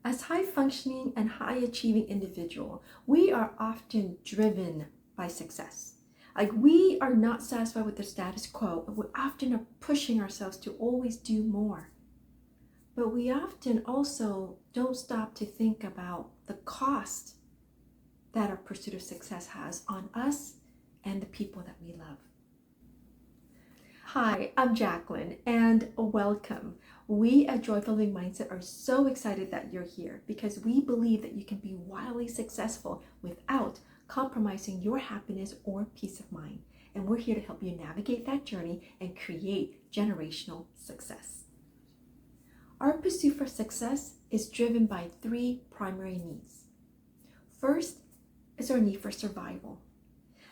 As high functioning and high achieving individual, we are often driven by success. Like we are not satisfied with the status quo, and we often are pushing ourselves to always do more. But we often also don't stop to think about the cost that our pursuit of success has on us and the people that we love. Hi, I'm Jacqueline, and welcome. We at Joyful Living Mindset are so excited that you're here because we believe that you can be wildly successful without compromising your happiness or peace of mind. And we're here to help you navigate that journey and create generational success. Our pursuit for success is driven by three primary needs. First is our need for survival.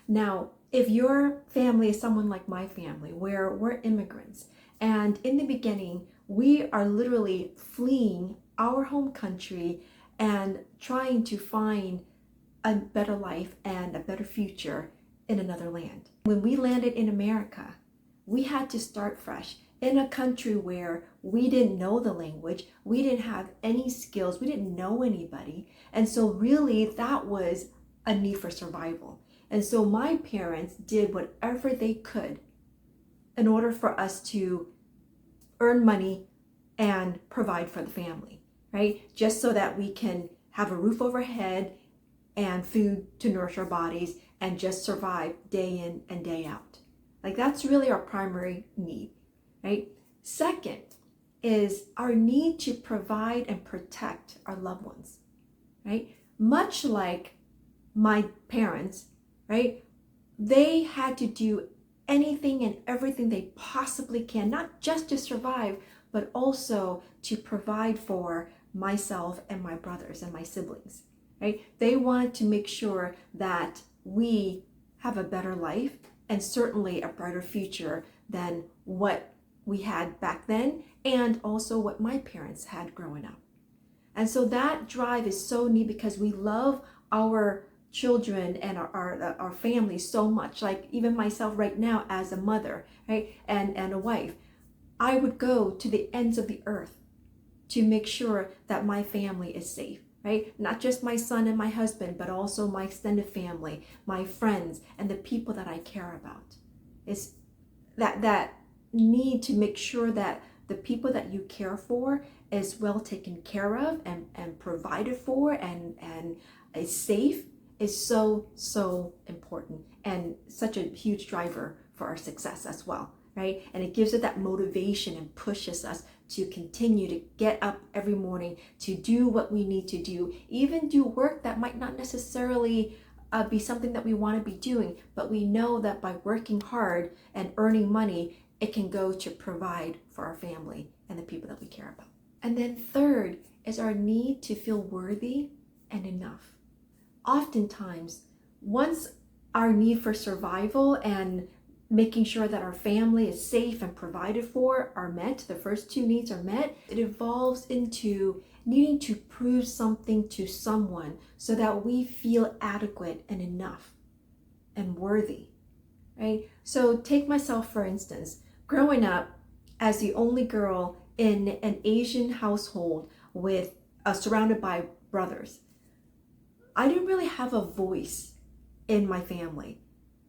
Now, if your family is someone like my family, where we're immigrants, and in the beginning, we are literally fleeing our home country and trying to find a better life and a better future in another land. When we landed in America, we had to start fresh in a country where we didn't know the language, we didn't have any skills, we didn't know anybody. And so really that was a need for survival. And so my parents did whatever they could in order for us to earn money and provide for the family, right? Just so that we can have a roof overhead and food to nourish our bodies and just survive day in and day out. Like that's really our primary need, right? Second is our need to provide and protect our loved ones, right? Much like my parents, right? They had to do anything and everything they possibly can, not just to survive, but also to provide for myself and my brothers and my siblings, right? They wanted to make sure that we have a better life and certainly a brighter future than what we had back then and also what my parents had growing up. And so that drive is so neat because we love our children and our family so much. Like even myself right now as a mother, right, and a wife, I would go to the ends of the earth to make sure that my family is safe, right? Not just my son and my husband, but also my extended family, my friends, and the people that I care about. It's that need to make sure that the people that you care for is well taken care of and provided for and is safe is so important and such a huge driver for our success as well, right? And it gives us that motivation and pushes us to continue to get up every morning to do what we need to do, even do work that might not necessarily be something that we want to be doing, but we know that by working hard and earning money, it can go to provide for our family and the people that we care about. And then third is our need to feel worthy and enough. Oftentimes, once our need for survival and making sure that our family is safe and provided for are met, the first two needs are met, it evolves into needing to prove something to someone so that we feel adequate and enough and worthy, right? So take myself for instance, growing up as the only girl in an Asian household with surrounded by brothers, I didn't really have a voice in my family,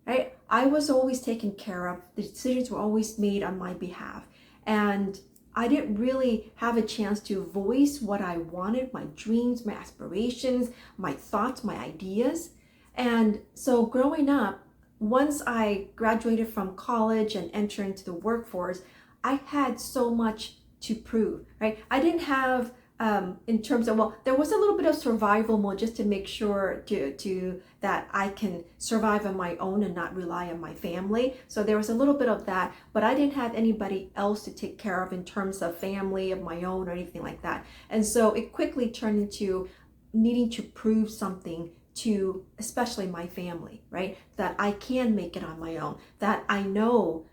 right? I was always taken care of. The decisions were always made on my behalf. And I didn't really have a chance to voice what I wanted, my dreams, my aspirations, my thoughts, my ideas. And so growing up, once I graduated from college and entered into the workforce, I had so much to prove, right? I didn't have in terms of, well, there was a little bit of survival mode just to make sure to that I can survive on my own and not rely on my family. So there was a little bit of that, but I didn't have anybody else to take care of in terms of family of my own or anything like that. And so it quickly turned into needing to prove something to especially my family, right? That I can make it on my own, that I know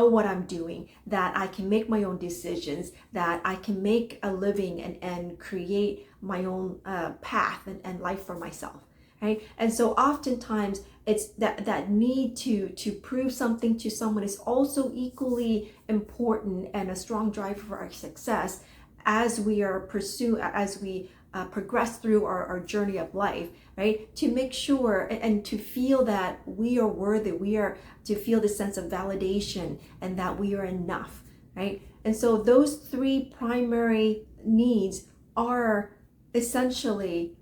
what I'm doing, that I can make my own decisions, that I can make a living and create my own path and life for myself, right? And so oftentimes it's that need to prove something to someone is also equally important and a strong driver for our success as we progress through our journey of life, right? To make sure and to feel that we are worthy, to feel the sense of validation and that we are enough, right? And so those three primary needs are essentially,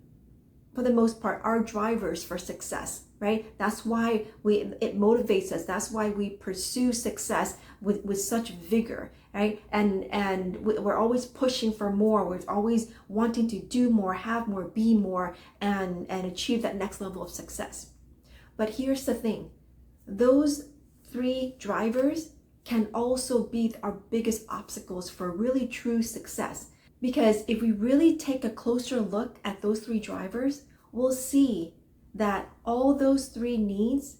for the most part, our drivers for success, right? That's why it motivates us. That's why we pursue success with such vigor, right? And we're always pushing for more. We're always wanting to do more, have more, be more, and achieve that next level of success. But here's the thing. Those three drivers can also be our biggest obstacles for really true success. Because if we really take a closer look at those three drivers, we'll see that all those three needs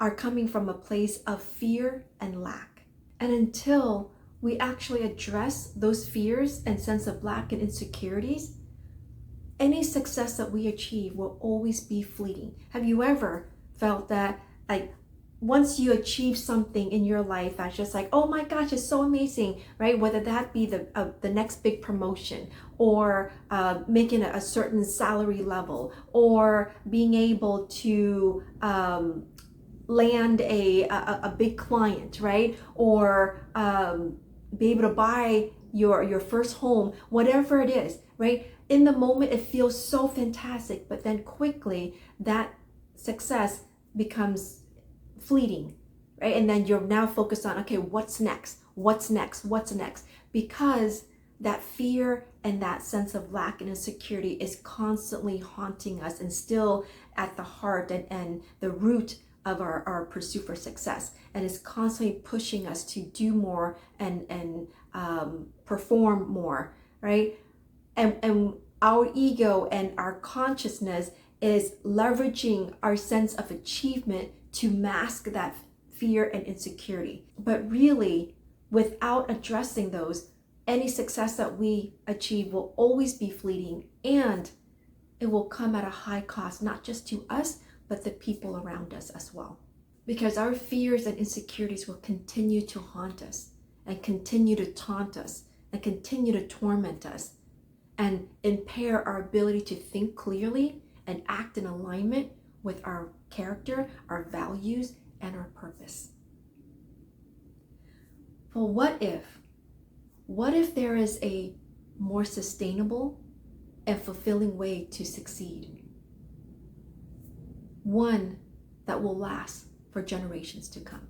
are coming from a place of fear and lack. And until we actually address those fears and sense of lack and insecurities, any success that we achieve will always be fleeting. Have you ever felt that, like, once you achieve something in your life that's just like, oh my gosh, it's so amazing, right? Whether that be the next big promotion, or making a certain salary level, or being able to land a big client, right? Or be able to buy your first home, whatever it is, right? In the moment, it feels so fantastic, but then quickly that success becomes fleeting, right? And then you're now focused on, okay, what's next? What's next? What's next? Because that fear and that sense of lack and insecurity is constantly haunting us and still at the heart and the root of our pursuit for success, and is constantly pushing us to do more and perform more, right? And our ego and our consciousness is leveraging our sense of achievement to mask that fear and insecurity. But really, without addressing those, any success that we achieve will always be fleeting, and it will come at a high cost, not just to us, but the people around us as well. Because our fears and insecurities will continue to haunt us and continue to taunt us and continue to torment us and impair our ability to think clearly and act in alignment with our character, our values, and our purpose. Well, what if there is a more sustainable and fulfilling way to succeed? One that will last for generations to come.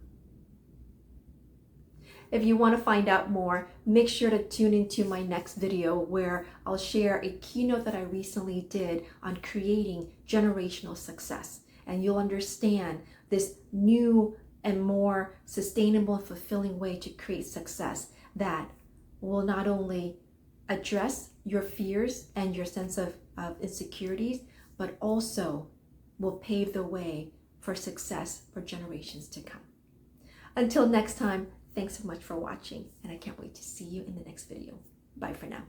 If you want to find out more, make sure to tune into my next video where I'll share a keynote that I recently did on creating generational success. And you'll understand this new and more sustainable and fulfilling way to create success that will not only address your fears and your sense of insecurities, but also will pave the way for success for generations to come. Until next time, thanks so much for watching, and I can't wait to see you in the next video. Bye for now.